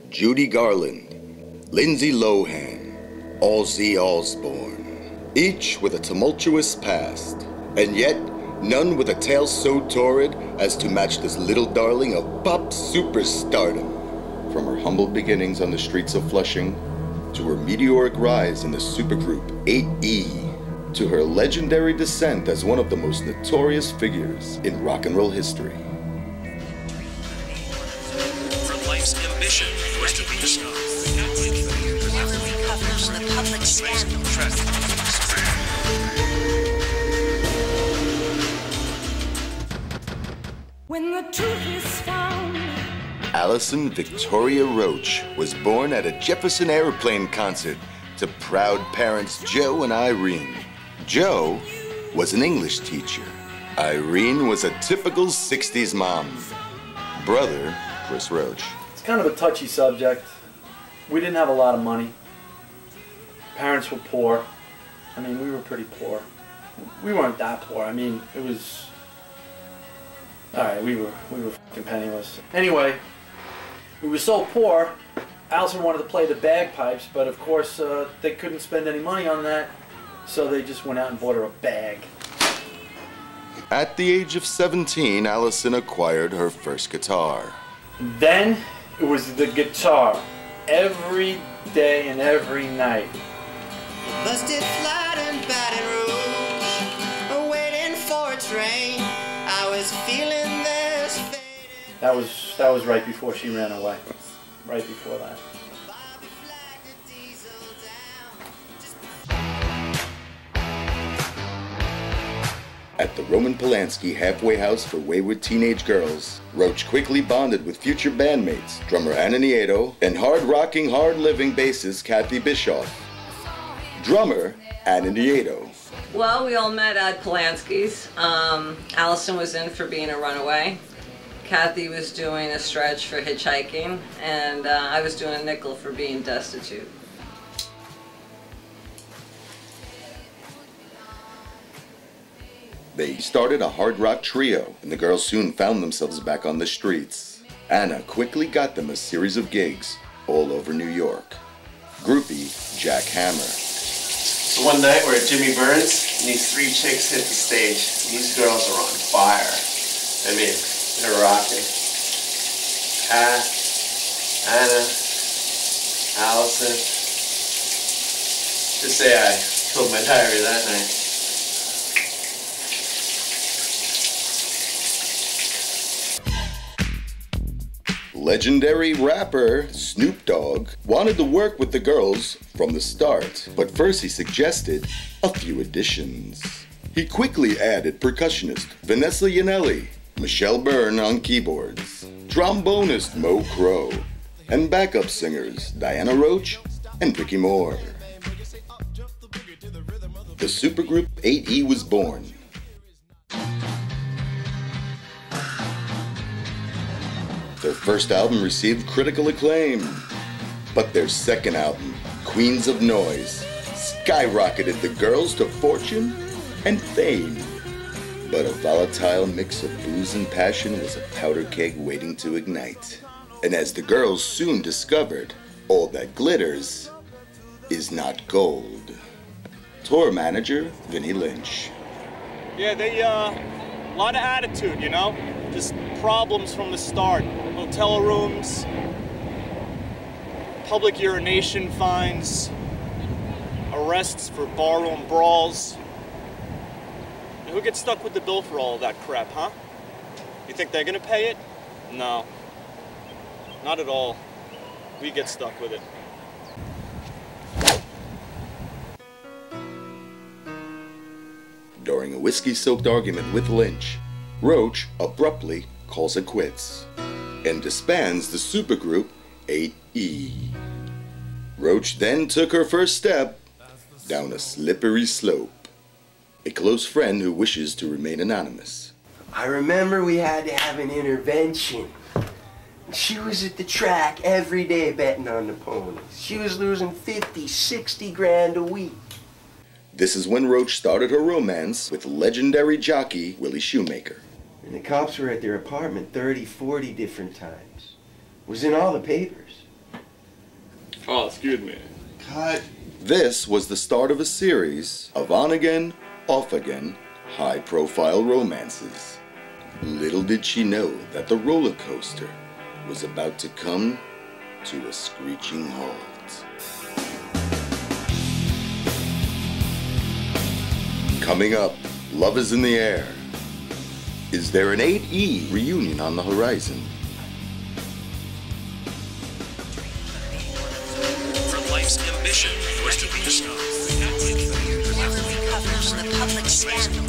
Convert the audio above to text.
Judy Garland, Lindsay Lohan, Ozzy Osbourne, each with a tumultuous past, and yet none with a tale so torrid as to match this little darling of pop superstardom. From her humble beginnings on the streets of Flushing, to her meteoric rise in the supergroup 8E, to her legendary descent as one of the most notorious figures in rock and roll history. From life's ambition was to be a star. The public scandal. When the truth is found. Alysoun Victoria Roach was born at a Jefferson Airplane concert to proud parents Joe and Irene. Joe was an English teacher. Irene was a typical 60s mom. Brother, Chris Roach. It's kind of a touchy subject. We didn't have a lot of money. Parents were poor. I mean, we were pretty poor. We weren't that poor. I mean, it was... Alright, we were fucking penniless. Anyway, we were so poor, Alysoun wanted to play the bagpipes, but of course they couldn't spend any money on that, so they just went out and bought her a bag. At the age of 17, Alysoun acquired her first guitar. Then it was the guitar, every day and every night. Busted flat in Baton Rouge, waiting for a train. I was feeling this faded. That was right before she ran away. Right before that. At the Roman Polanski halfway house for wayward teenage girls, Roach quickly bonded with future bandmates, drummer Anna Nieto and hard-rocking, hard-living bassist Kathy Bischoff. Drummer Anna Nieto. Well, we all met at Polanski's. Alysoun was in for being a runaway. Kathy was doing a stretch for hitchhiking, and I was doing a nickel for being destitute. They started a hard rock trio, and the girls soon found themselves back on the streets. Anna quickly got them a series of gigs all over New York. Groupie Jack Hammer. So one night we're at Jimmy Burns, and these three chicks hit the stage. These girls are on fire. I mean, they're rocking. Kat, Anna, Alysoun. Just say I filled my diary that night. Legendary rapper Snoop Dogg wanted to work with the girls from the start, but first he suggested a few additions. He quickly added percussionist Vanessa Yanelli, Michelle Byrne on keyboards, trombonist Mo Crow, and backup singers Diana Roach and Vicky Moore. The supergroup 8E was born. Their first album received critical acclaim, but their second album, Queens of Noise, skyrocketed the girls to fortune and fame. But a volatile mix of booze and passion was a powder keg waiting to ignite. And as the girls soon discovered, all that glitters is not gold. Tour manager Vinnie Lynch. Yeah, they, a lot of attitude, you know? Just problems from the start. Hotel rooms, public urination fines, arrests for barroom brawls. And who gets stuck with the bill for all of that crap, huh? You think they're gonna pay it? No. Not at all. We get stuck with it. During a whiskey-soaked argument with Lynch, Roach abruptly calls it quits and disbands the supergroup 8E. Roach then took her first step down a slippery slope. A close friend who wishes to remain anonymous. I remember we had to have an intervention. She was at the track every day betting on the ponies. She was losing 50, 60 grand a week. This is when Roach started her romance with legendary jockey Willie Shoemaker. And the cops were at their apartment 30, 40 different times. It was in all the papers. Oh, excuse me. Cut. This was the start of a series of on-again, off-again, high-profile romances. Little did she know that the roller coaster was about to come to a screeching halt. Coming up, Love is in the Air. Is there an 8E reunion on the horizon? For life's ambition was to be a star. Covers the public scandal.